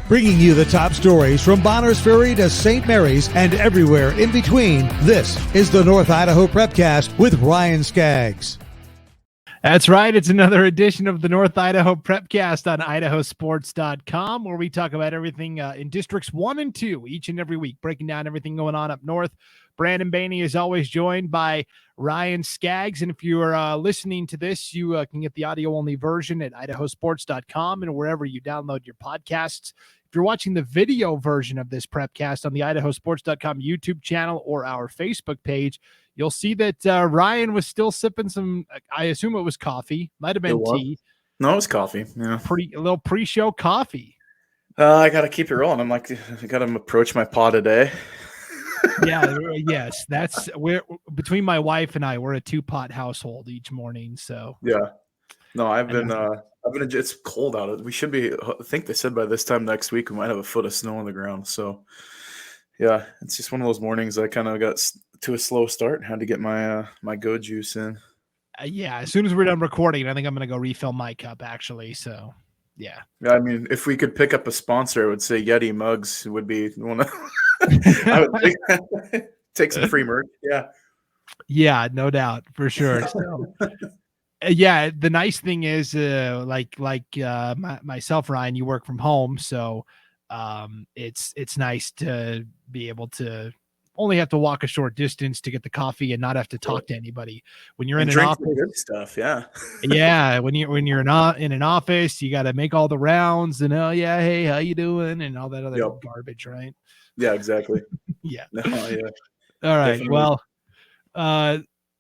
Bringing you the top stories from Bonners Ferry to St. Mary's and everywhere in between, this is the North Idaho Prepcast with Ryan Scaggs. That's right. It's another edition of the North Idaho Prepcast on IdahoSports.com, where we talk about everything in Districts 1 and 2 each and every week, breaking down everything going on up north. Brandon Baney is always joined by Ryan Scaggs, and if you are listening to this, you can get the audio-only version at IdahoSports.com and wherever you download your podcasts. If you're watching the video version of this Prepcast on the IdahoSports.com YouTube channel or our Facebook page, you'll see that Ryan was still sipping some, I assume it was coffee, might have been tea. No, it was coffee. Yeah, a little pre-show coffee. I got to keep it rolling. I got to approach my pod a day. Yes, we're between my wife and I, we're a 2-pot household each morning. So yeah, no, I've been it's cold out. We should be. I think they said by this time next week we might have a foot of snow on the ground. So yeah, it's just one of those mornings I kind of got to a slow start and had to get my my go juice in. As soon as we're done recording, I think I'm going to go refill my cup actually. So yeah, I mean, if we could pick up a sponsor, I would say Yeti mugs would be one of. I would take some free merch. Yeah, no doubt for sure. So, yeah, the nice thing is, myself, Ryan, you work from home, so it's nice to be able to only have to walk a short distance to get the coffee and not have to talk to anybody. When you're in an office, good stuff, yeah. When you're in an office, you got to make all the rounds and hey, how you doing, and all that other garbage, right? Yeah, exactly. Yeah. No, yeah. All right. Definitely. Well,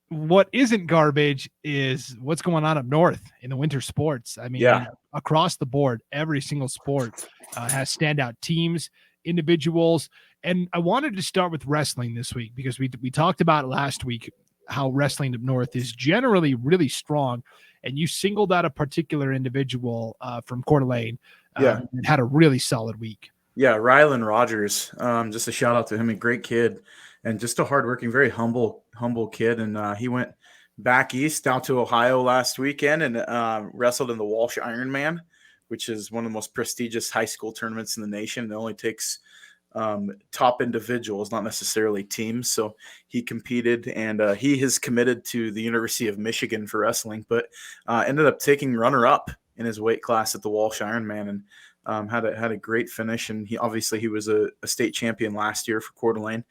what isn't garbage is what's going on up north in the winter sports. I mean, across the board, every single sport has standout teams, individuals. And I wanted to start with wrestling this week because we talked about last week how wrestling up north is generally really strong. And you singled out a particular individual from Coeur d'Alene and had a really solid week. Yeah, Rylan Rogers. Just a shout out to him, a great kid and just a hardworking, very humble kid. And he went back east down to Ohio last weekend and wrestled in the Walsh Ironman, which is one of the most prestigious high school tournaments in the nation. It only takes top individuals, not necessarily teams. So he competed and he has committed to the University of Michigan for wrestling, but ended up taking runner-up in his weight class at the Walsh Ironman and had a great finish, and he was a state champion last year for Coeur d'Alene.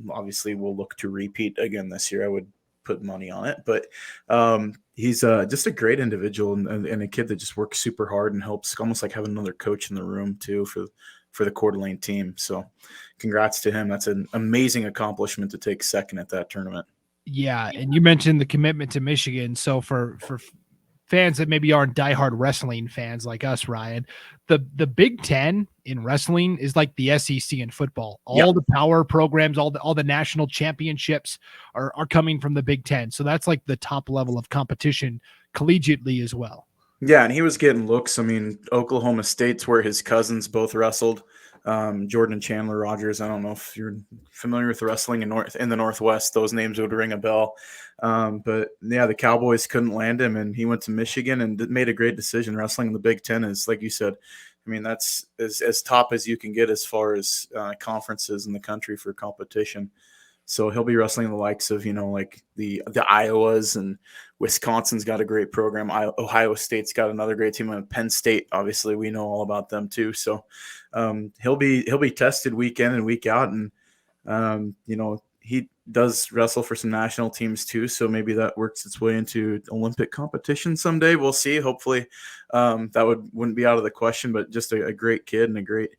Obviously, we'll look to repeat again this year. I would put money on it, but he's just a great individual and a kid that just works super hard and helps, almost like having another coach in the room too for the Coeur d'Alene team. So, congrats to him. That's an amazing accomplishment to take second at that tournament. Yeah, and you mentioned the commitment to Michigan. So for fans that maybe aren't diehard wrestling fans like us, Ryan, the Big Ten in wrestling is like the SEC in football. All the power programs, all the national championships are coming from the Big Ten. So that's like the top level of competition collegiately as well. Yeah, and he was getting looks. I mean, Oklahoma State's where his cousins both wrestled. Jordan and Chandler Rogers. I don't know if you're familiar with wrestling in the Northwest. Those names would ring a bell. But yeah, the Cowboys couldn't land him, and he went to Michigan and made a great decision. Wrestling in the Big Ten is, like you said, I mean, that's as top as you can get as far as conferences in the country for competition. So he'll be wrestling the likes of, like the Iowas, and Wisconsin's got a great program. Ohio State's got another great team. And Penn State, obviously, we know all about them too. So he'll be tested week in and week out, and he does wrestle for some national teams too. So maybe that works its way into Olympic competition someday. We'll see. Hopefully, that wouldn't be out of the question. But just a great kid and a great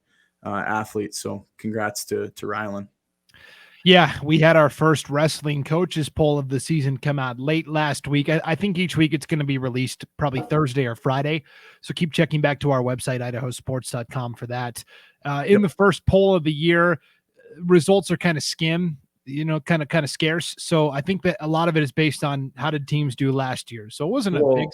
athlete. So congrats to Rylan. Yeah, we had our first wrestling coaches poll of the season come out late last week. I think each week it's going to be released probably Thursday or Friday. So keep checking back to our website, IdahoSports.com, for that. In the first poll of the year, results are kind of skim, kind of scarce. So I think that a lot of it is based on how did teams do last year. So it wasn't a big.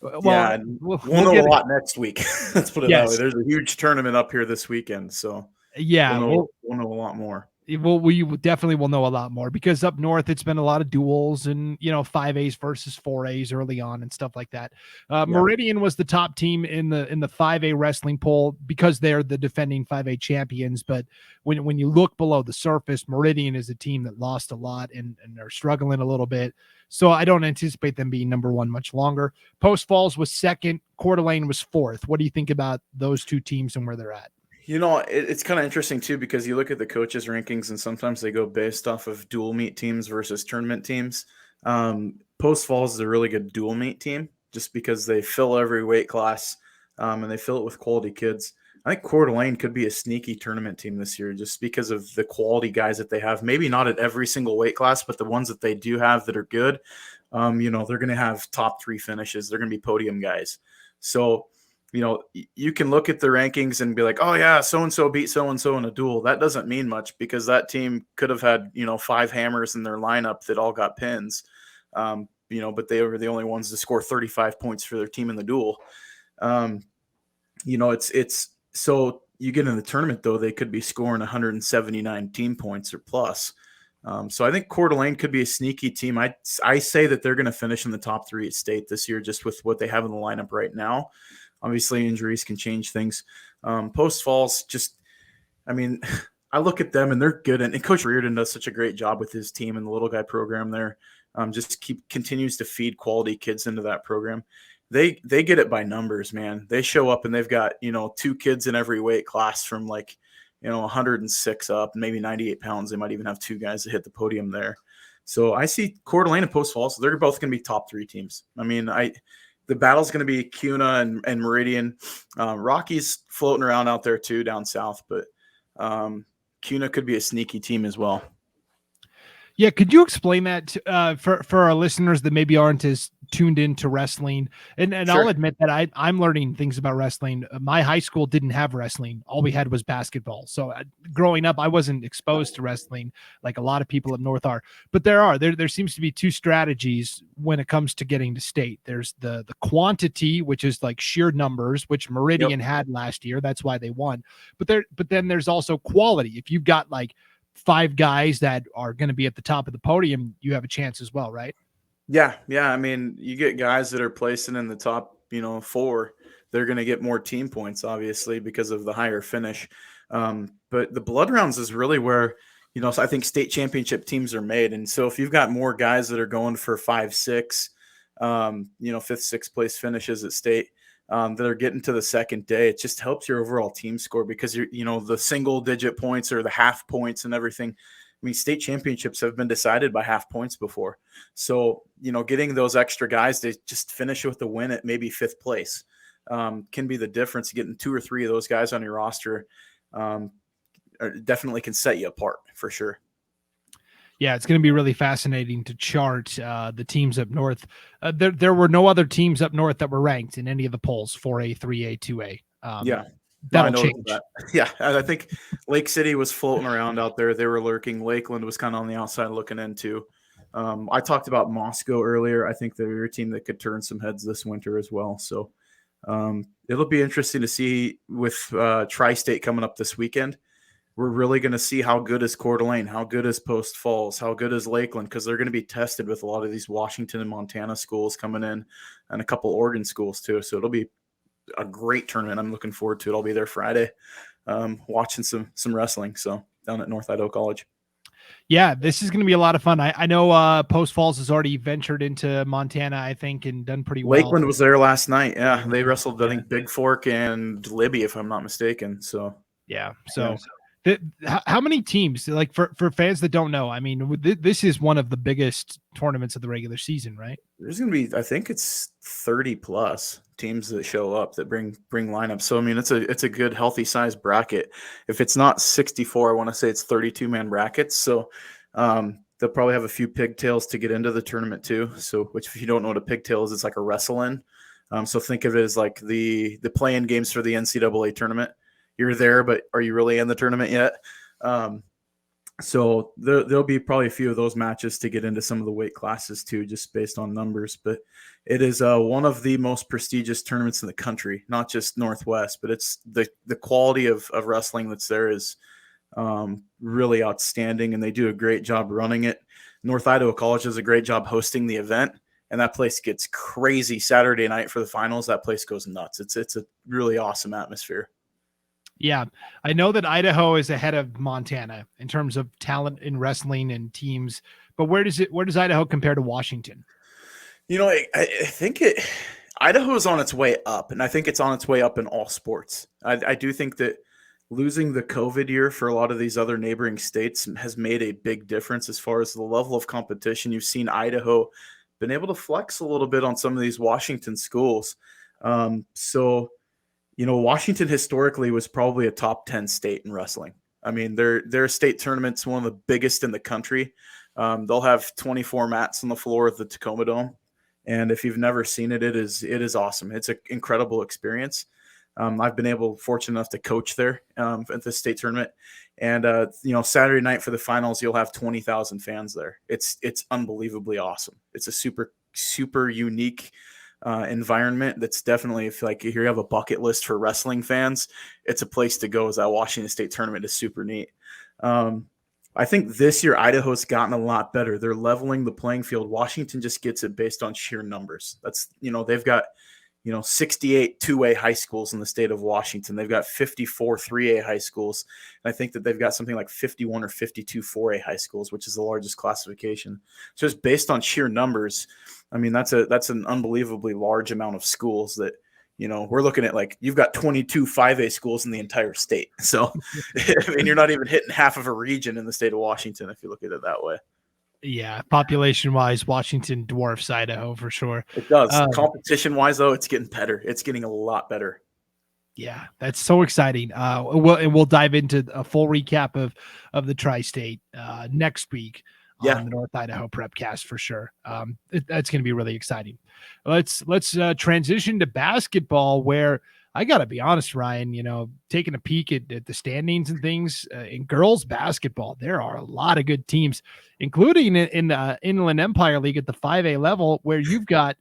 We'll know a lot next week. Let's put it that way. There's a huge tournament up here this weekend, so we'll know a lot more. Well, we definitely will know a lot more because up north it's been a lot of duels and 5As versus 4As early on and stuff like that. Meridian was the top team in the 5A wrestling poll because they're the defending 5A champions. But when you look below the surface, Meridian is a team that lost a lot and they're struggling a little bit. So I don't anticipate them being number one much longer. Post Falls was second. Coeur d'Alene was fourth. What do you think about those two teams and where they're at? It's kind of interesting too because you look at the coaches' rankings and sometimes they go based off of dual meet teams versus tournament teams. Post Falls is a really good dual meet team just because they fill every weight class and they fill it with quality kids. I think Coeur d'Alene could be a sneaky tournament team this year just because of the quality guys that they have. Maybe not at every single weight class, but the ones that they do have that are good, they're going to have top 3 finishes. They're going to be podium guys. So, you can look at the rankings and be like, oh yeah, so-and-so beat so-and-so in a duel. That doesn't mean much because that team could have had, 5 hammers in their lineup that all got pins. But they were the only ones to score 35 points for their team in the duel. It's so you get in the tournament though, they could be scoring 179 team points or plus. So I think Coeur d'Alene could be a sneaky team. I say that they're going to finish in the top 3 at state this year, just with what they have in the lineup right now. Obviously, injuries can change things. Post Falls, I look at them and they're good. And Coach Reardon does such a great job with his team and the little guy program there. Continues to feed quality kids into that program. They get it by numbers, man. They show up and they've got 2 kids in every weight class from 106 up, maybe 98 pounds. They might even have 2 guys that hit the podium there. So I see Coeur d'Alene and Post Falls. They're both going to be top 3 teams. The battle's going to be Kuna and Meridian. Rocky's floating around out there too down south, but Kuna could be a sneaky team as well. Yeah, could you explain that for our listeners that maybe aren't as tuned into wrestling? And sure. I'll admit that I'm learning things about wrestling. My high school didn't have wrestling. All we had was basketball. So growing up, I wasn't exposed to wrestling like a lot of people up north are. But there seems to be 2 strategies when it comes to getting to state. There's the quantity, which is like sheer numbers, which Meridian had last year. That's why they won. But then there's also quality. If you've got 5 guys that are going to be at the top of the podium, you have a chance as well, right? Yeah. You get guys that are placing in the top, 4, they're going to get more team points, obviously, because of the higher finish. But the blood rounds is really where, so I think state championship teams are made. And so if you've got more guys that are going for 5, 6, 5th, 6th place finishes at state, that are getting to the second day, it just helps your overall team score because you're, the single digit points or the half points and everything. State championships have been decided by half points before. So, getting those extra guys to just finish with the win at maybe 5th place can be the difference. Getting 2 or 3 of those guys on your roster definitely can set you apart for sure. Yeah, it's going to be really fascinating to chart the teams up north. There were no other teams up north that were ranked in any of the polls, 4A, 3A, 2A. That'll change. That. Yeah, I think Lake City was floating around out there. They were lurking. Lakeland was kind of on the outside looking in too. I talked about Moscow earlier. I think they're a team that could turn some heads this winter as well. So it'll be interesting to see with Tri-State coming up this weekend. We're really going to see how good is Coeur d'Alene, how good is Post Falls, how good is Lakeland, because they're going to be tested with a lot of these Washington and Montana schools coming in and a couple Oregon schools too. So it'll be a great tournament. I'm looking forward to it. I'll be there Friday watching some wrestling. So down at North Idaho College. Yeah, this is going to be a lot of fun. I know Post Falls has already ventured into Montana, I think, and done pretty well. Lakeland was there last night. Yeah, they wrestled, I think, Big Fork and Libby, if I'm not mistaken. So yeah, how many teams, like for fans that don't know, this is one of the biggest tournaments of the regular season, right? There's going to be, I think it's 30 plus teams that show up that bring lineups. So, it's a good healthy size bracket. If it's not 64, I want to say it's 32 man brackets. So they'll probably have a few pigtails to get into the tournament too. So, which if you don't know what a pigtail is, it's like a wrestle-in. So think of it as like the play-in games for the NCAA tournament. You're there, but are you really in the tournament yet? So there'll be probably a few of those matches to get into some of the weight classes too, just based on numbers. But it is one of the most prestigious tournaments in the country, not just Northwest, but it's the quality of wrestling that's there is really outstanding, and they do a great job running it. North Idaho College does a great job hosting the event, and that place gets crazy Saturday night for the finals. That place goes nuts. It's a really awesome atmosphere. Yeah, I know that Idaho is ahead of Montana in terms of talent in wrestling and teams, but where does Idaho compare to Washington? I think Idaho is on its way up, and I think it's on its way up in all sports. I do think that losing the COVID year for a lot of these other neighboring states has made a big difference as far as the level of competition. You've seen Idaho been able to flex a little bit on some of these Washington schools. Washington historically was probably a top 10 state in wrestling. I mean, their state tournament's one of the biggest in the country. They'll have 24 mats on the floor of the Tacoma Dome. And if you've never seen it, it is awesome. It's an incredible experience. I've been fortunate enough to coach there at the state tournament. And, Saturday night for the finals, you'll have 20,000 fans there. It's unbelievably awesome. It's a super, super unique environment. That's definitely, if you have a bucket list for wrestling fans, it's a place to go. As that Washington State tournament is super neat. I think this year Idaho's gotten a lot better. They're leveling the playing field. Washington just gets it based on sheer numbers. That's, they've got, 68 2A high schools in the state of Washington. They've got 54 3A high schools. And I think that they've got something like 51 or 52 4A high schools, which is the largest classification. So just based on sheer numbers, I mean, that's an unbelievably large amount of schools that, we're looking at, you've got 22 5A schools in the entire state. So, I mean, you're not even hitting half of a region in the state of Washington if you look at it that way. Yeah, population-wise, Washington dwarfs Idaho for sure. It does. Competition-wise, though, it's getting better. It's getting a lot better. Yeah, that's so exciting. We'll dive into a full recap of the Tri-State next week on the North Idaho Prepcast for sure. That's going to be really exciting. Let's transition to basketball, where I got to be honest, Ryan, taking a peek at the standings and things in girls basketball, there are a lot of good teams, including in the Inland Empire League at the 5A level, where you've got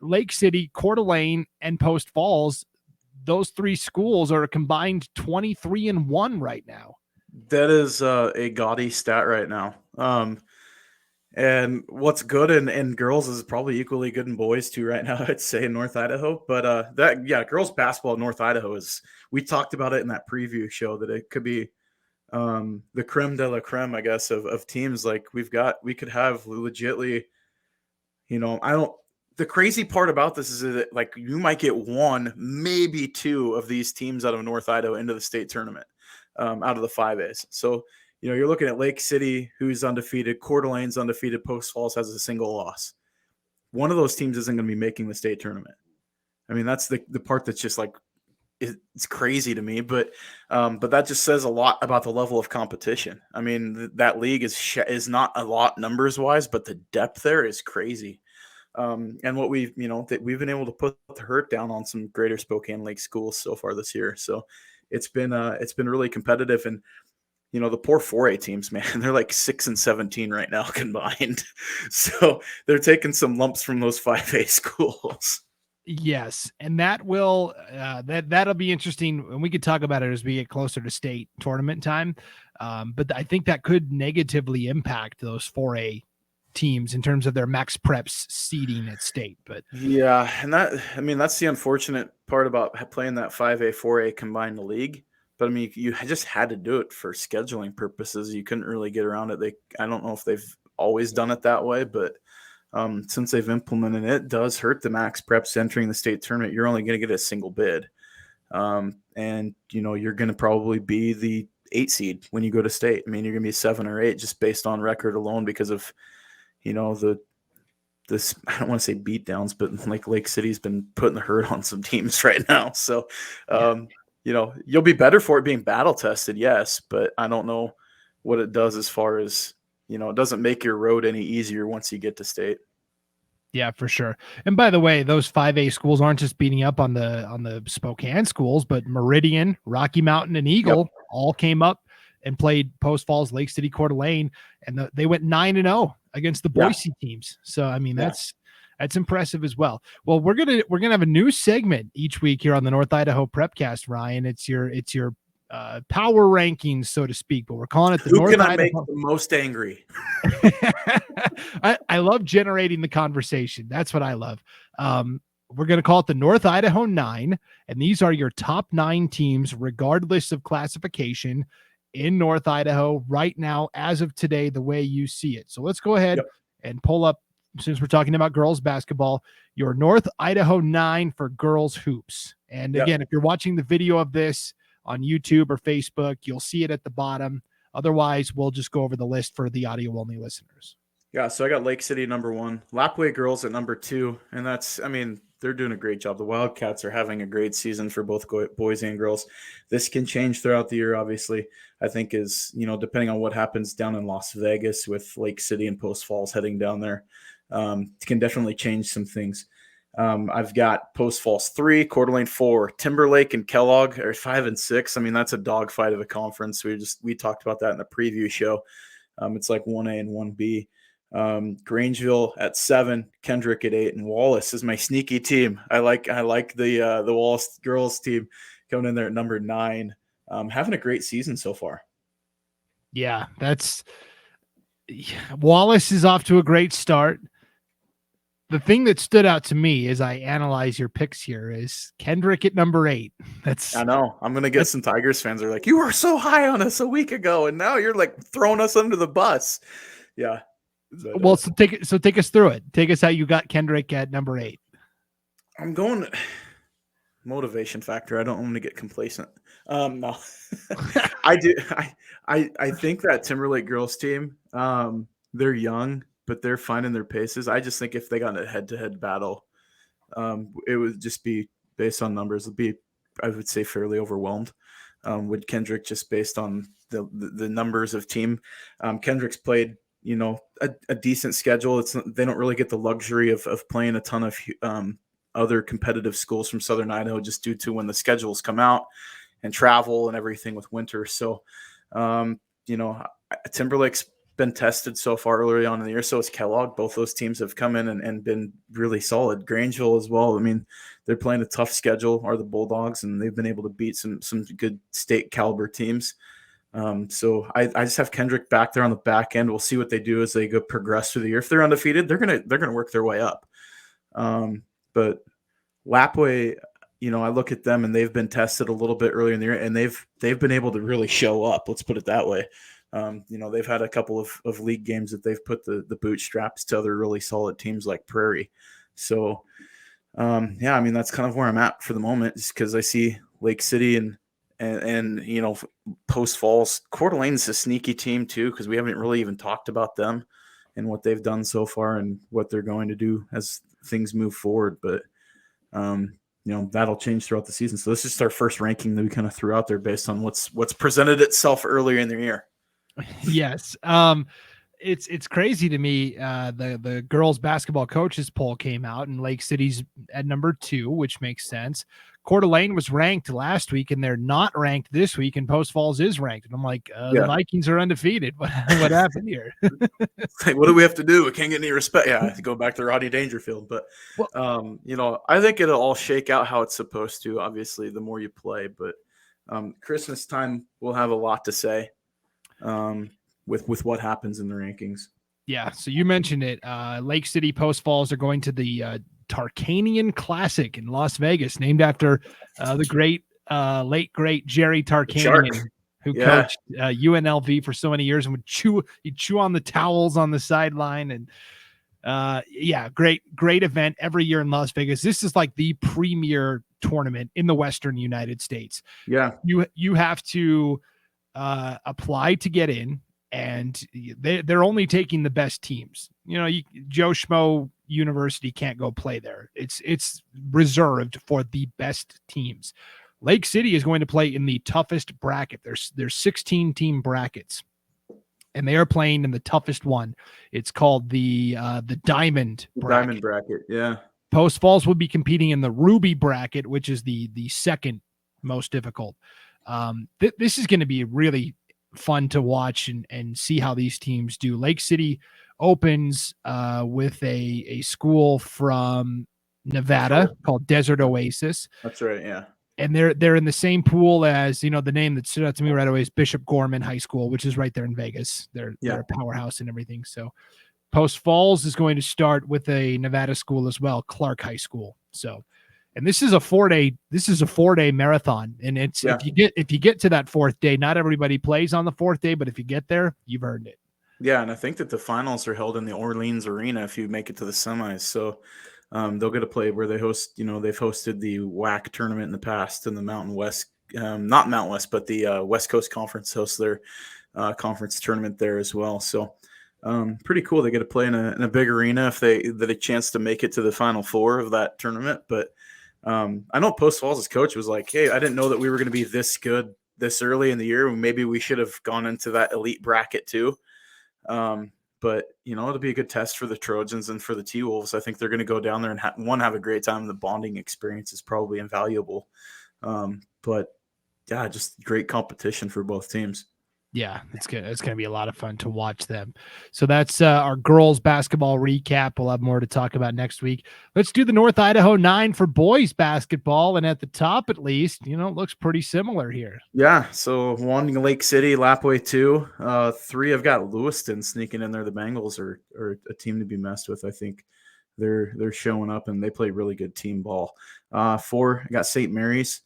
Lake City, Coeur d'Alene, and Post Falls. Those three schools are a combined 23-1 right now. That is a gaudy stat right now. And what's good in girls is probably equally good in boys too right now, I'd say, in North Idaho. But girls basketball in North Idaho we talked about it in that preview show that it could be the creme de la creme, I guess, of teams. We could have legitly, the crazy part about this is that you might get one, maybe two of these teams out of North Idaho into the state tournament out of the 5As. So, you're looking at Lake City, who's undefeated. Coeur d'Alene's undefeated. Post Falls has a single loss. One of those teams isn't going to be making the state tournament. I mean, that's the part that's just it's crazy to me. But that just says a lot about the level of competition. I mean, that league is not a lot numbers wise, but the depth there is crazy. And what we've been able to put the hurt down on some Greater Spokane Lake schools so far this year. So it's been really competitive. And the poor 4A teams, man, they're 6-17 right now combined. So they're taking some lumps from those 5A schools. Yes. And that will, that'll be interesting. And we could talk about it as we get closer to state tournament time. But I think that could negatively impact those 4A teams in terms of their max preps seeding at state. But yeah. And that's the unfortunate part about playing that 5A, 4A combined league. But I mean, you just had to do it for scheduling purposes. You couldn't really get around it. I don't know if they've always done it that way, but since they've implemented it, it does hurt the max preps entering the state tournament. You're only going to get a single bid. And you're going to probably be the 8 seed when you go to state. I mean, you're going to be 7 or 8 just based on record alone because of, this, I don't want to say beat downs, but Lake City's been putting the hurt on some teams right now. So, you'll be better for it being battle tested, yes, but I don't know what it does as far as, it doesn't make your road any easier once you get to state. Yeah, for sure. And by the way, those 5A schools aren't just beating up on the Spokane schools, but Meridian, Rocky Mountain, and Eagle all came up and played Post Falls, Lake City, Coeur d'Alene, and they went 9-0 against the Boise teams. So I mean, that's impressive as well. Well, we're gonna have a new segment each week here on the North Idaho Prepcast, Ryan. It's your power rankings, so to speak, but we're calling it the Who North can I Idaho. make the most angry? I love generating the conversation. That's what I love. We're going to call it the North Idaho 9, and these are your top 9 teams, regardless of classification, in North Idaho right now, as of today, the way you see it. So let's go ahead and pull up, since we're talking about girls basketball, your North Idaho 9 for girls hoops. And again, if you're watching the video of this on YouTube or Facebook, you'll see it at the bottom. Otherwise, we'll just go over the list for the audio-only listeners. Yeah, so I got Lake City number 1, Lapwai girls at number 2, and that's, I mean, they're doing a great job. The Wildcats are having a great season for both boys and girls. This can change throughout the year, obviously. I think is, depending on what happens down in Las Vegas with Lake City and Post Falls heading down there, it can definitely change some things. I've got Post Falls 3, Coeur d'Alene 4, Timberlake and Kellogg are 5 and 6. I mean, that's a dogfight of a conference. We talked about that in the preview show. It's like 1A and 1B. Grangeville at 7, Kendrick at 8, and Wallace is my sneaky team. I like the Wallace girls team coming in there at number 9. Having a great season so far. Yeah, Wallace is off to a great start. The thing that stood out to me as I analyze your picks here is Kendrick at number 8. I know. I'm going to get some Tigers fans are like, you were so high on us a week ago, and now you're like throwing us under the bus. Yeah. Well, so take us through it. Take us how you got Kendrick at number 8. I'm going motivation factor. I don't want to get complacent. No, I do. I think that Timberlake girls team, they're young, but they're finding their paces. I just think if they got in a head-to-head battle, it would just be based on numbers. It'd be, I would say, fairly overwhelmed with Kendrick just based on the numbers of team. Kendrick's played, a decent schedule. They don't really get the luxury of playing a ton of other competitive schools from Southern Idaho just due to when the schedules come out and travel and everything with winter. So, Timberlake's been tested so far early on in the year. So is Kellogg. Both those teams have come in and been really solid. Grangeville as well. I mean, they're playing a tough schedule, are the Bulldogs, and they've been able to beat some good state caliber teams. So I just have Kendrick back there on the back end. We'll see what they do as they go progress through the year. If they're undefeated, they're gonna work their way up. But Lapwai, I look at them and they've been tested a little bit earlier in the year, and they've been able to really show up. Let's put it that way. They've had a couple of league games that they've put the bootstraps to other really solid teams like Prairie. So, I mean, that's kind of where I'm at for the moment, just because I see Lake City and Post Falls. Coeur d'Alene's a sneaky team too, because we haven't really even talked about them and what they've done so far and what they're going to do as things move forward. But that'll change throughout the season. So this is our first ranking that we kind of threw out there based on what's presented itself earlier in the year. Yes. It's crazy to me. The girls basketball coaches poll came out and Lake City's at number 2, which makes sense. Coeur d'Alene was ranked last week and they're not ranked this week, and Post Falls is ranked. And I'm like, the Vikings are undefeated. What happened here? Like, what do we have to do? We can't get any respect. Yeah, I have to go back to Rodney Dangerfield. But, I think it'll all shake out how it's supposed to, obviously, the more you play. But Christmas time will have a lot to say with what happens in the rankings. Yeah, so you mentioned it. Lake City Post Falls are going to the Tarkanian Classic in Las Vegas, named after the late great Jerry Tarkanian, who coached UNLV for so many years and would chew on the towels on the sideline. And great event every year in Las Vegas. This is like the premier tournament in the Western United States. Yeah, you have to apply to get in. And they're only taking the best teams. Joe Schmo University can't go play there. It's reserved for the best teams. Lake City is going to play in the toughest bracket. There's 16 team brackets, and they are playing in the toughest one. It's called the Diamond bracket. Diamond bracket, yeah. Post Falls will be competing in the Ruby bracket, which is the second most difficult. This is going to be really fun to watch and see how these teams do. Lake City opens with a school from Nevada called Desert Oasis. That's right, yeah. and they're in the same pool as, the name that stood out to me right away is Bishop Gorman High School, which is right there in Vegas. They're a powerhouse and everything. So Post Falls is going to start with a Nevada school as well, Clark High School. So, and this is a 4-day marathon. And it's, if you get to that fourth day, not everybody plays on the fourth day, but if you get there, you've earned it. Yeah. And I think that the finals are held in the Orleans Arena if you make it to the semis. So they'll get to play where they host, they've hosted the WAC tournament in the past, and the Mountain West, not Mountain West, but the West Coast Conference hosts their conference tournament there as well. So pretty cool. They get to play in a big arena if they get a chance to make it to the Final Four of that tournament. But I know Post Falls' coach was like, hey, I didn't know that we were going to be this good this early in the year. Maybe we should have gone into that elite bracket too. But, it'll be a good test for the Trojans and for the T-Wolves. I think they're going to go down there and have a great time. The bonding experience is probably invaluable. But, yeah, just great competition for both teams. Yeah, it's going to be a lot of fun to watch them. So that's our girls basketball recap. We'll have more to talk about next week. Let's do the North Idaho 9 for boys basketball. And at the top, at least, it looks pretty similar here. Yeah. So 1 Lake City, Lapwai 2, 3. I've got Lewiston sneaking in there. The Bengals are a team to be messed with. I think they're showing up and they play really good team ball. 4, I got St. Mary's.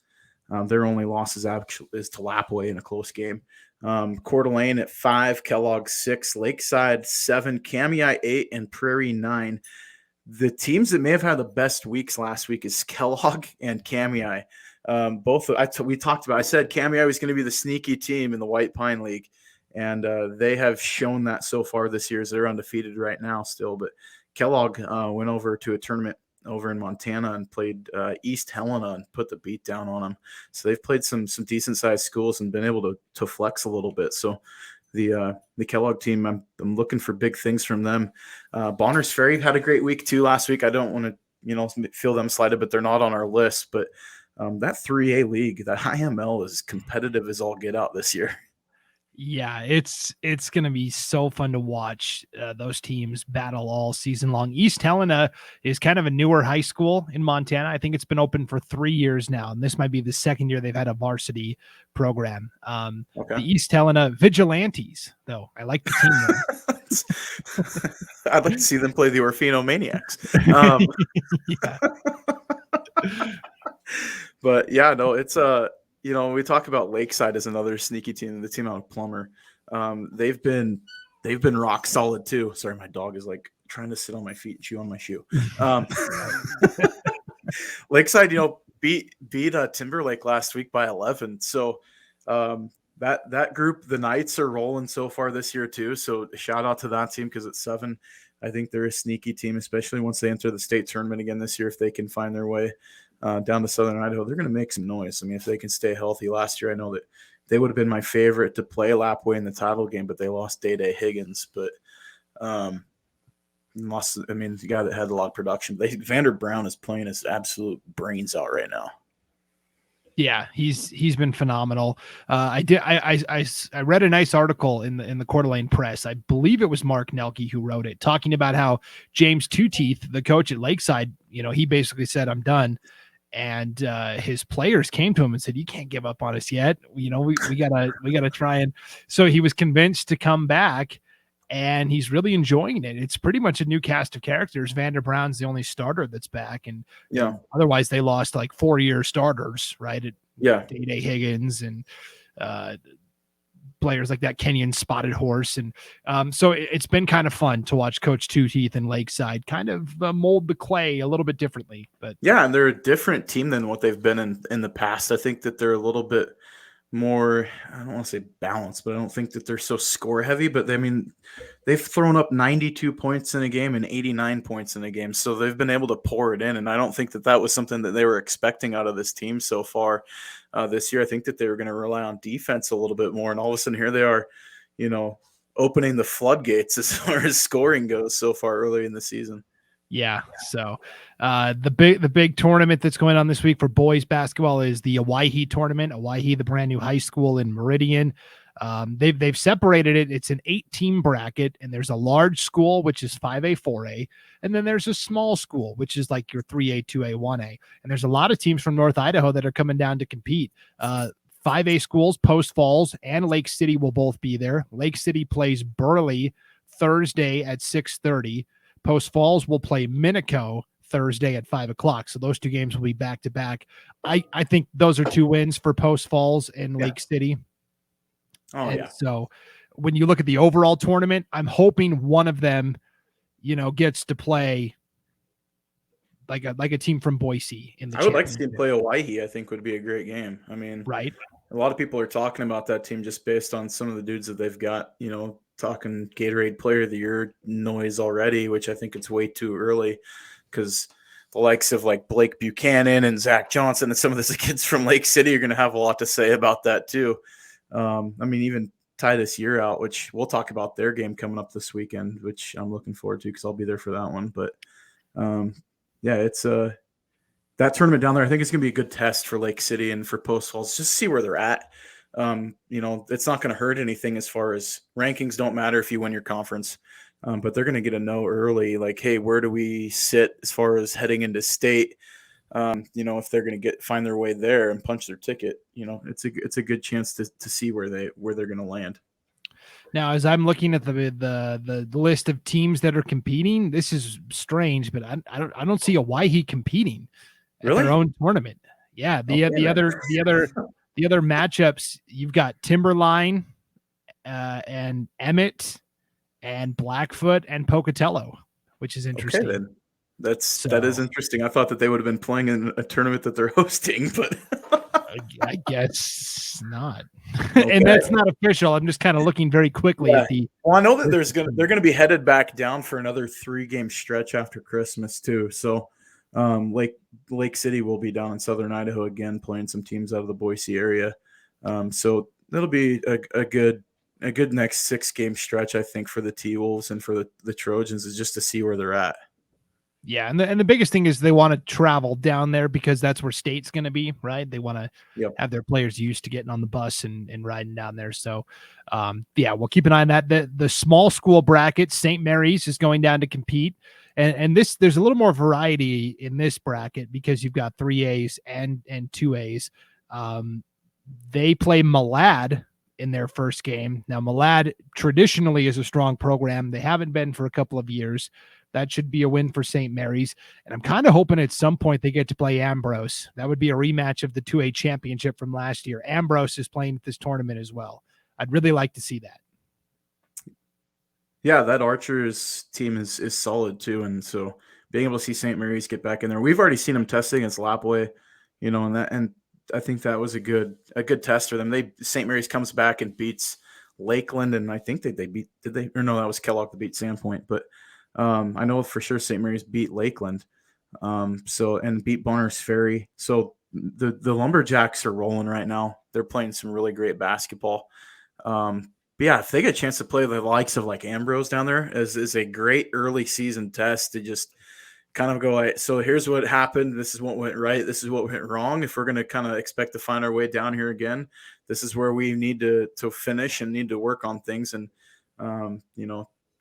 Their only loss is to Lapwai in a close game. Coeur d'Alene at 5, Kellogg 6, Lakeside 7, Kamei 8, and Prairie 9. The teams that may have had the best weeks last week is Kellogg and Kamei. We talked about. I said Kamei was going to be the sneaky team in the White Pine League, and they have shown that so far this year. As they're undefeated right now still, but Kellogg went over to a tournament over in Montana and played East Helena and put the beat down on them. So they've played some decent sized schools and been able to flex a little bit. So the Kellogg team, I'm looking for big things from them. Bonners Ferry had a great week too last week. I don't want to feel them slighted, but they're not on our list. But that 3A league, that IML is competitive as all get out this year. Yeah, it's going to be so fun to watch those teams battle all season long. East Helena is kind of a newer high school in Montana. I think it's been open for 3 years now, and this might be the second year they've had a varsity program. The East Helena Vigilantes, though, I like the team there. I'd like to see them play the Orfino Maniacs. But yeah, no, it's we talk about Lakeside as another sneaky team, the team out of Plummer. They've been rock solid too. Sorry, my dog is like trying to sit on my feet and chew on my shoe. Lakeside, beat Timberlake last week by 11. So that group, the Knights, are rolling so far this year too. So shout out to that team because at 7, I think they're a sneaky team, especially once they enter the state tournament again this year. If they can find their way down to Southern Idaho, they're going to make some noise. I mean, if they can stay healthy. Last year, I know that they would have been my favorite to play Lapwai in the title game, but they lost Day Higgins. But the guy that had a lot of production. Vander Brown is playing his absolute brains out right now. Yeah, he's been phenomenal. I read a nice article in the Coeur d'Alene Press. I believe it was Mark Nelke who wrote it, talking about how James Two Teeth, the coach at Lakeside, he basically said, "I'm done." And his players came to him and said, "You can't give up on us yet. We gotta try." And so he was convinced to come back, and he's really enjoying it. It's pretty much a new cast of characters. Vander Brown's the only starter that's back, and otherwise they lost like 4-year starters, right? Day Higgins and players like that, Kenyon Spotted Horse, and so it's been kind of fun to watch Coach Two Teeth and Lakeside kind of mold the clay a little bit differently. But yeah, and they're a different team than what they've been in the past. I think that they're a little bit more, I don't want to say balanced, but I don't think that they're so score heavy. But they've thrown up 92 points in a game and 89 points in a game, so they've been able to pour it in. And I don't think that was something that they were expecting out of this team so far this year. I think that they were going to rely on defense a little bit more, and all of a sudden here they are, opening the floodgates as far as scoring goes so far early in the season. Yeah. So the big tournament that's going on this week for boys basketball is the Waihee Tournament. Waihee, the brand new high school in Meridian. They've separated it. It's an 8-team bracket, and there's a large school, which is 5A, 4A, and then there's a small school, which is like your 3A, 2A, 1A. And there's a lot of teams from North Idaho that are coming down to compete. 5A schools, Post Falls and Lake City will both be there. Lake City plays Burley Thursday at 6:30. Post Falls will play Minico Thursday at 5:00. So those 2 games will be back to back. I think those are 2 wins for Post Falls and Lake City. So when you look at the overall tournament, I'm hoping one of them, gets to play like a team from Boise in the I would like to see him play a Waihee. I think would be a great game. I mean, right. A lot of people are talking about that team just based on some of the dudes that they've got, talking Gatorade Player of the Year noise already, which I think it's way too early because the likes of like Blake Buchanan and Zach Johnson and some of the kids from Lake City are going to have a lot to say about that too. Even Titus Year Out, which we'll talk about their game coming up this weekend, which I'm looking forward to because I'll be there for that one. But it's that tournament down there. I think it's going to be a good test for Lake City and for Post Falls, just see where they're at. It's not going to hurt anything as far as rankings don't matter if you win your conference, but they're going to get to know early, like, hey, where do we sit as far as heading into state? If they're going to find their way there and punch their ticket, it's a good chance to see where they're going to land. Now, as I'm looking at the list of teams that are competing, this is strange, but I don't see a Waihee competing at their own tournament. Yeah, the other matchups, you've got Timberline and Emmett and Blackfoot and Pocatello, which is interesting. Okay, then. That is interesting. I thought that they would have been playing in a tournament that they're hosting, but I guess not. Okay. And that's not official. I'm just kind of looking very quickly at the. Well, I know that they're going to be headed back down for another 3-game stretch after Christmas too. So, Lake City will be down in Southern Idaho again, playing some teams out of the Boise area. So that'll be a good next 6-game stretch, I think, for the T-Wolves and for the Trojans, is just to see where they're at. Yeah, and the biggest thing is they want to travel down there because that's where state's going to be, right? They want to have their players used to getting on the bus and riding down there. So, we'll keep an eye on that. The small school bracket, St. Mary's is going down to compete. And there's a little more variety in this bracket because you've got 3As and 2As. They play Malad in their first game. Now, Malad traditionally is a strong program. They haven't been for a couple of years. That should be a win for St. Mary's. And I'm kind of hoping at some point they get to play Ambrose. That would be a rematch of the 2A championship from last year. Ambrose is playing at this tournament as well. I'd really like to see that. Yeah, that Archers team is solid too. And so being able to see St. Mary's get back in there, we've already seen them testing against Lapway, and I think that was a good test for them. St. Mary's comes back and beats Lakeland, and I think they beat, that was Kellogg that beat Sandpoint, but I know for sure St. Mary's beat Lakeland, and beat Bonner's Ferry. So the Lumberjacks are rolling right now. They're playing some really great basketball. But yeah, if they get a chance to play the likes of like Ambrose down there, is a great early season test to just kind of go, so here's what happened. This is what went right. This is what went wrong. If we're going to kind of expect to find our way down here again, this is where we need to finish and need to work on things and,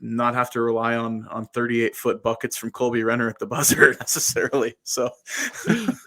not have to rely on 38-foot buckets from Colby Renner at the buzzer necessarily. So,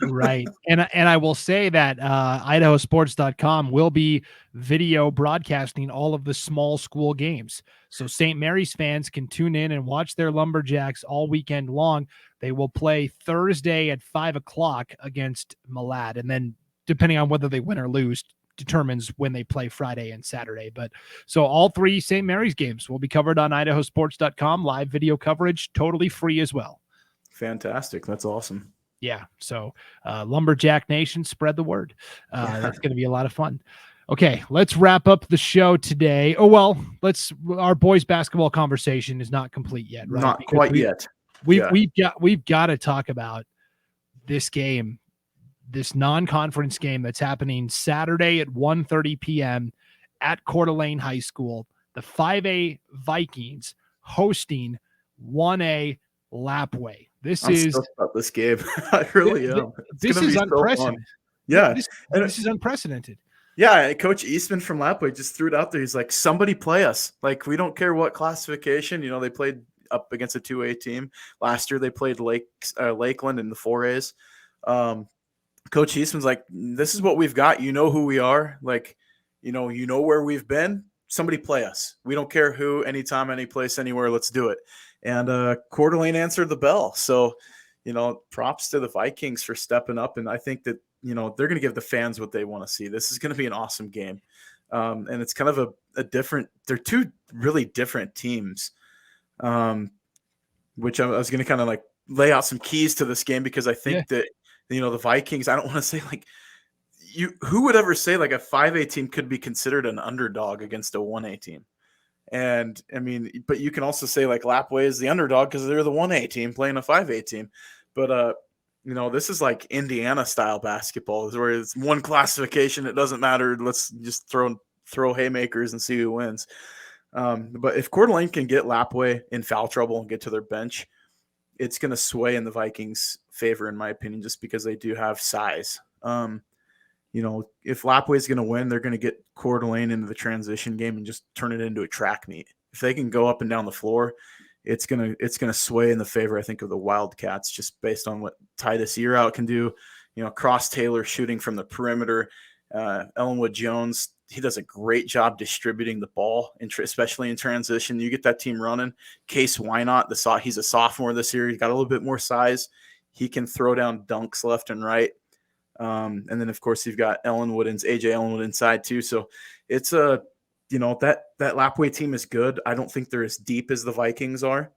right. And I will say that IdahoSports.com will be video broadcasting all of the small school games. So St. Mary's fans can tune in and watch their Lumberjacks all weekend long. They will play Thursday at 5:00 against Malad. And then depending on whether they win or lose, determines when they play Friday and Saturday. But so all 3 St. Mary's games will be covered on IdahoSports.com, live video coverage, totally free as well. Fantastic. That's awesome. Yeah. So Lumberjack Nation, spread the word. That's going to be a lot of fun. Okay, let's wrap up the show today. Oh, well, our boys basketball conversation is not complete yet, right? Not quite yet. We've got to talk about this game, this non-conference game that's happening Saturday at 1:30 p.m. at Coeur d'Alene High School. The 5A Vikings hosting 1A Lapway. I'm stoked about this game. I really am. This is unprecedented. Yeah. This is unprecedented. Yeah, Coach Eastman from Lapway just threw it out there. He's like, somebody play us. Like, we don't care what classification. They played up against a 2A team. Last year they played Lakeland in the 4As. Coach Eastman's like, this is what we've got. You know who we are. Like, you know where we've been. Somebody play us. We don't care who, anytime, any place, anywhere. Let's do it. And Coeur d'Alene answered the bell. So, props to the Vikings for stepping up. And I think that, they're going to give the fans what they want to see. This is going to be an awesome game. And it's kind of a different – they're two really different teams, which I was going to kind of like lay out some keys to this game because I think that, the Vikings – I don't want to say like – who would ever say like a 5A team could be considered an underdog against a 1A team? And I mean, but you can also say like Lapway is the underdog because they're the 1A team playing a 5A team. But, this is like Indiana style basketball where it's one classification. It doesn't matter. Let's just throw haymakers and see who wins. But if Coeur d'Alene can get Lapway in foul trouble and get to their bench, it's going to sway in the Vikings' favor, in my opinion, just because they do have size. If Lapway is going to win, they're going to get Coeur d'Alene into the transition game and just turn it into a track meet. If they can go up and down the floor, it's gonna sway in the favor, I think, of the Wildcats, just based on what Titus Yearout can do. Cross Taylor shooting from the perimeter. Ellenwood Jones, he does a great job distributing the ball, especially in transition. You get that team running. Case Wynot, he's a sophomore this year. He's got a little bit more size. He can throw down dunks left and right. And then, of course, you've got AJ Ellenwood inside too. So it's that Lapway team is good. I don't think they're as deep as the Vikings are.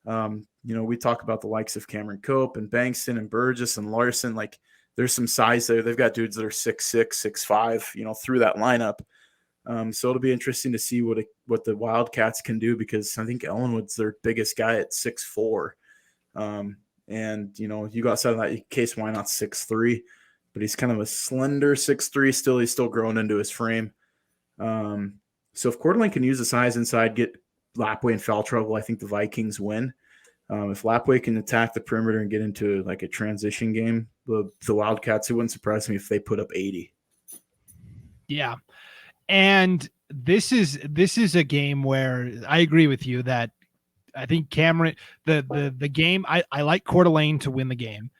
We talk about the likes of Cameron Cope and Bankston and Burgess and Larson. Like, there's some size there. They've got dudes that are 6'6", 6'5", through that lineup. So it'll be interesting to see what the Wildcats can do, because I think Ellenwood's their biggest guy at 6'4". And you go outside of that, Case Wynot's 6'3", but he's kind of a slender 6'3". Still, he's still growing into his frame. So if Coeur d'Alene can use the size inside, get Lapway in foul trouble, I think the Vikings win. If Lapway can attack the perimeter and get into like a transition game, the Wildcats, it wouldn't surprise me if they put up 80. Yeah. And this is a game where I agree with you that I think Cameron, the game, I like Coeur d'Alene to win the game.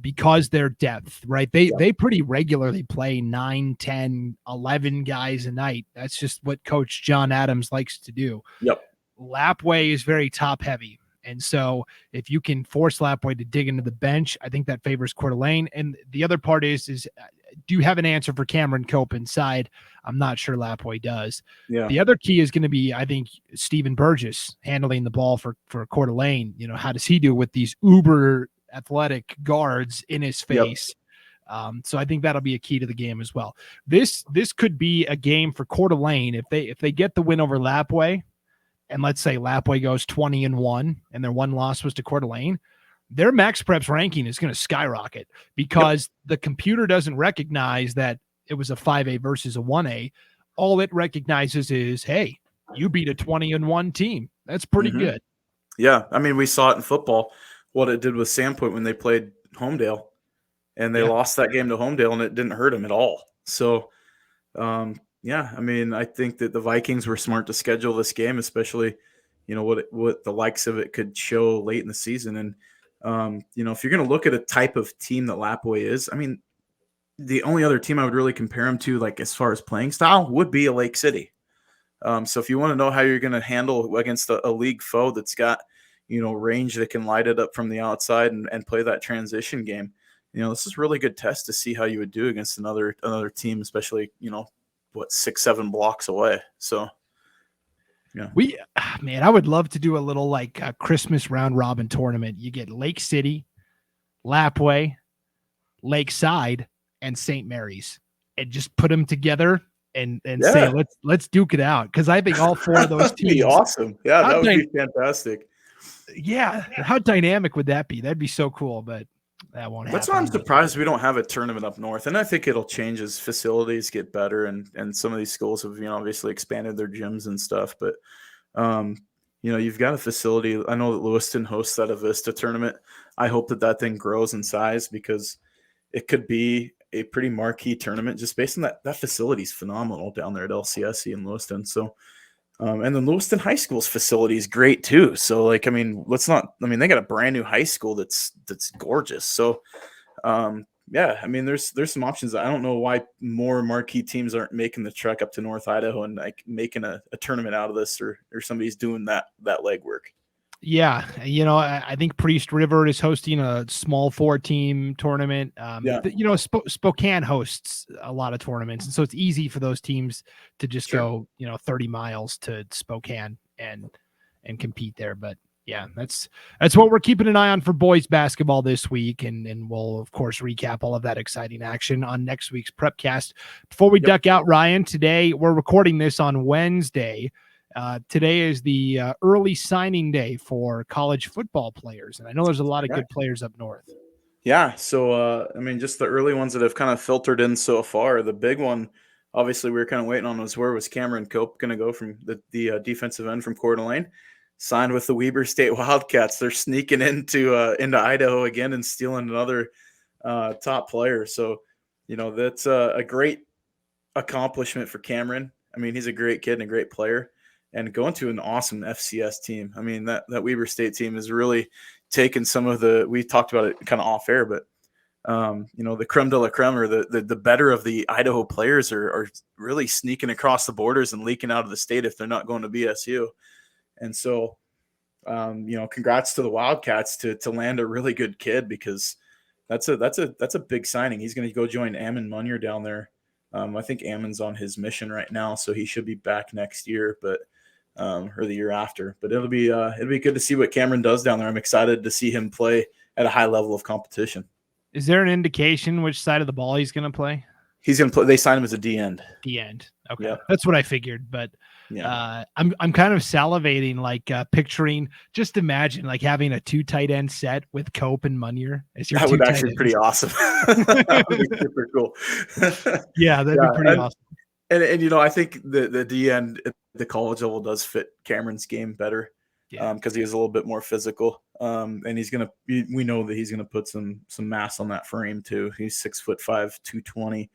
Because their depth, right? They pretty regularly play 9, 10, 11 guys a night. That's just what Coach John Adams likes to do. Yep. Lapway is very top heavy. And so if you can force Lapway to dig into the bench, I think that favors Coeur d'Alene. And the other part is do you have an answer for Cameron Cope inside? I'm not sure Lapway does. Yeah. The other key is going to be, I think, Stephen Burgess handling the ball for Coeur d'Alene. How does he do with these uber athletic guards in his face? Yep. So I think that'll be a key to the game as well. This could be a game for Coeur d'Alene if they get the win over Lapway, and let's say Lapway goes 20-1 and their one loss was to Coeur d'Alene, their Max Preps ranking is going to skyrocket because the computer doesn't recognize that it was a 5A versus a 1A. All it recognizes is, hey, you beat a 20-1 team. That's pretty good. Yeah, I mean, we saw it in football, what it did with Sandpoint when they played Homedale, and they lost that game to Homedale, and it didn't hurt them at all. So, I mean, I think that the Vikings were smart to schedule this game, especially, what the likes of it could show late in the season. And, if you're going to look at a type of team that Lapway is, I mean, the only other team I would really compare them to, like as far as playing style, would be a Lake City. So if you want to know how you're going to handle against a league foe that's got, range that can light it up from the outside and play that transition game. This is a really good test to see how you would do against another team, especially, 6-7 blocks away. So, yeah. I would love to do a little like a Christmas round robin tournament. You get Lake City, Lapway, Lakeside, and St. Mary's, and just put them together and say, let's duke it out. Cause I think all four of those teams would be awesome. Yeah, that would be fantastic. Yeah. How dynamic would that be? That'd be so cool, but that won't happen. That's why I'm surprised we don't have a tournament up north. And I think it'll change as facilities get better. And some of these schools have, obviously expanded their gyms and stuff, but you've got a facility. I know that Lewiston hosts that Avista tournament. I hope that thing grows in size, because it could be a pretty marquee tournament just based on that facility is phenomenal down there at LCSC in Lewiston. So, and then Lewiston High School's facility is great too. So like, I mean, they got a brand new high school that's gorgeous. So, yeah, I mean, there's some options. I don't know why more marquee teams aren't making the trek up to North Idaho and like making a tournament out of this, or somebody's doing that legwork. Yeah, I think Priest River is hosting a small 4-team tournament. Spokane hosts a lot of tournaments, and so it's easy for those teams to just go 30 miles to Spokane and compete there. But yeah, that's what we're keeping an eye on for boys basketball this week, and we'll of course recap all of that exciting action on next week's Prepcast. Before we duck out, Ryan, today we're recording this on Wednesday. Today is the early signing day for college football players, and I know there's a lot of good players up north. Yeah, so I mean, just the early ones that have kind of filtered in so far. The big one, obviously, we were kind of waiting on was where was Cameron Cope going to go from the defensive end from Coeur d'Alene. Signed with the Weber State Wildcats. They're sneaking into Idaho again and stealing another top player. So, that's a great accomplishment for Cameron. I mean, he's a great kid and a great player, and going to an awesome FCS team. I mean, that Weber State team has really taken some of we talked about it kind of off air, but the creme de la creme, or the better of the Idaho players are really sneaking across the borders and leaking out of the state if they're not going to BSU. And so, congrats to the Wildcats to land a really good kid, because that's a big signing. He's going to go join Ammon Munier down there. I think Ammon's on his mission right now, so he should be back next year, but or the year after. But it'll be good to see what Cameron does down there. I'm excited to see him play at a high level of competition. Is there an indication which side of the ball he's going to play? He's going to play. They signed him as a D end. D end. Okay, yeah. That's what I figured. But I'm kind of salivating, like picturing. Just imagine like having a 2 tight end set with Cope and Munier as your. That would actually be pretty awesome. That would be super cool. Yeah, that'd be pretty awesome. And I think the D end at the college level does fit Cameron's game better, because he is a little bit more physical. And we know that he's gonna put some mass on that frame too. He's 6'5", 220.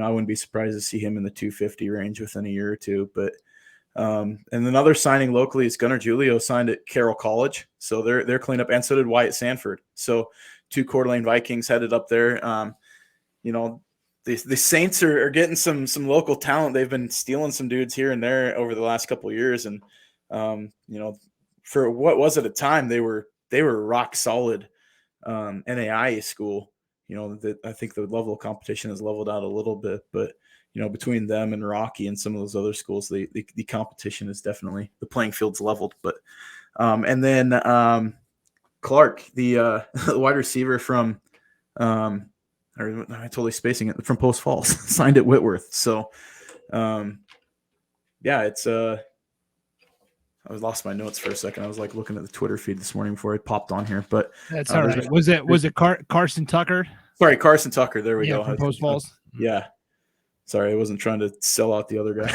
I wouldn't be surprised to see him in the 250 range within a year or two. But and another signing locally is Gunnar Julio signed at Carroll College, so they're cleaning up, and so did Wyatt Sanford. So 2 Coeur d'Alene Vikings headed up there. The Saints are getting some local talent. They've been stealing some dudes here and there over the last couple of years, and for what was at a time they were rock solid NAIA school. I think the level of competition has leveled out a little bit, but between them and Rocky and some of those other schools, the competition is definitely, the playing field's leveled. But and then Clark, the wide receiver from I'm totally spacing it, from Post Falls, signed at Whitworth. So it's I lost my notes for a second. I was like looking at the Twitter feed this morning before I popped on here, but that's all right. Was it Carson Tucker? Sorry, Carson Tucker. There we go. From Post Falls. Yeah. Sorry, I wasn't trying to sell out the other guy.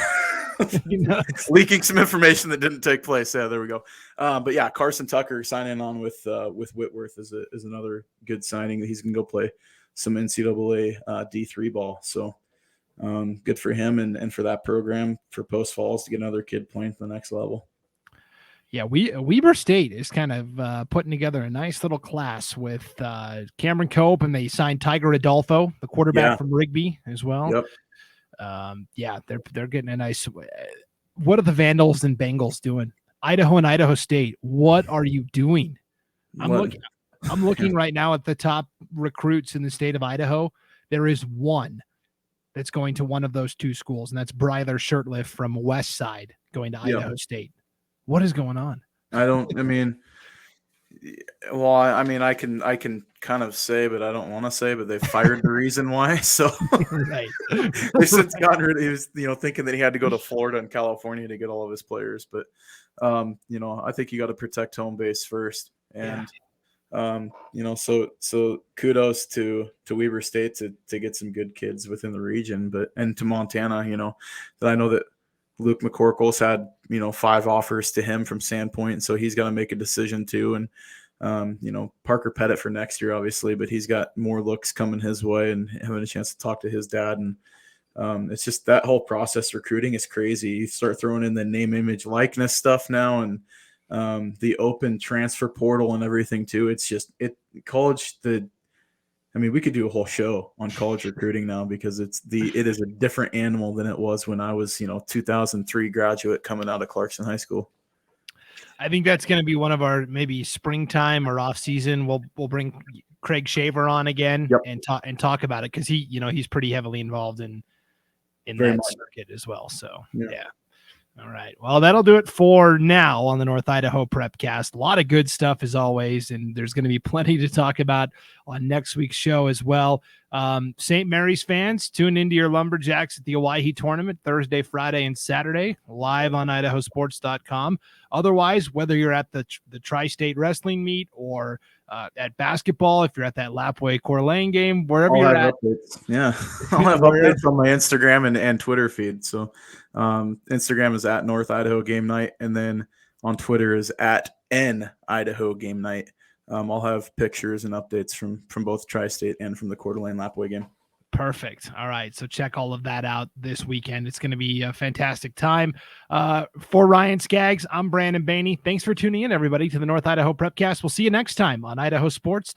Leaking some information that didn't take place. Yeah, there we go. But yeah, Carson Tucker signing on with Whitworth is another good signing. He's gonna go play some NCAA D3 ball. So good for him and for that program, for Post Falls, to get another kid playing to the next level. Yeah, Weber State is kind of putting together a nice little class with Cameron Cope, and they signed Tiger Adolfo, the quarterback from Rigby, as well. Yep. They're getting a nice. What are the Vandals and Bengals doing? Idaho and Idaho State, what are you doing? I'm looking right now at the top recruits in the state of Idaho. There is one that's going to one of those 2 schools, and that's Bryler Shirtliff from West Side going to Idaho State. What is going on? I can kind of say, but I don't want to say, but they fired the reason why. So right. They've since gotten rid of, he was, thinking that he had to go to Florida and California to get all of his players. But, I think you got to protect home base first. And, so kudos to Weber State to get some good kids within the region, and to Montana, that I know that Luke McCorkle's had, 5 offers to him from Sandpoint. So he's got to make a decision too. And Parker Pettit for next year, obviously, but he's got more looks coming his way, and having a chance to talk to his dad. And it's just that whole process recruiting is crazy. You start throwing in the name, image, likeness stuff now, and the open transfer portal and everything too. It's just college. We could do a whole show on college recruiting now, because it is a different animal than it was when I was 2003 graduate coming out of Clarkson High School. I think that's going to be one of our maybe springtime or off season. We'll bring Craig Shaver on again. Yep. and talk about it, because he's pretty heavily involved in that circuit as well. So yeah. All right. Well, that'll do it for now on the North Idaho Prepcast. A lot of good stuff as always, and there's going to be plenty to talk about on next week's show as well. St. Mary's fans, tune into your Lumberjacks at the Waihee Tournament Thursday, Friday, and Saturday, live on IdahoSports.com. Otherwise, whether you're at the Tri-State Wrestling meet or at basketball, if you're at that Lapwai Coeur d'Alene game, wherever you're at. Updates. Yeah, I'll have updates on my Instagram and Twitter feed. So Instagram is at North Idaho Game Night, and then on Twitter is at N Idaho Game Night. I'll have pictures and updates from both Tri-State and from the Coeur d'Alene Lapwai game. Perfect. All right. So check all of that out this weekend. It's going to be a fantastic time. For Ryan Scaggs, I'm Brandon Baney. Thanks for tuning in, everybody, to the North Idaho Prepcast. We'll see you next time on Idaho Sports.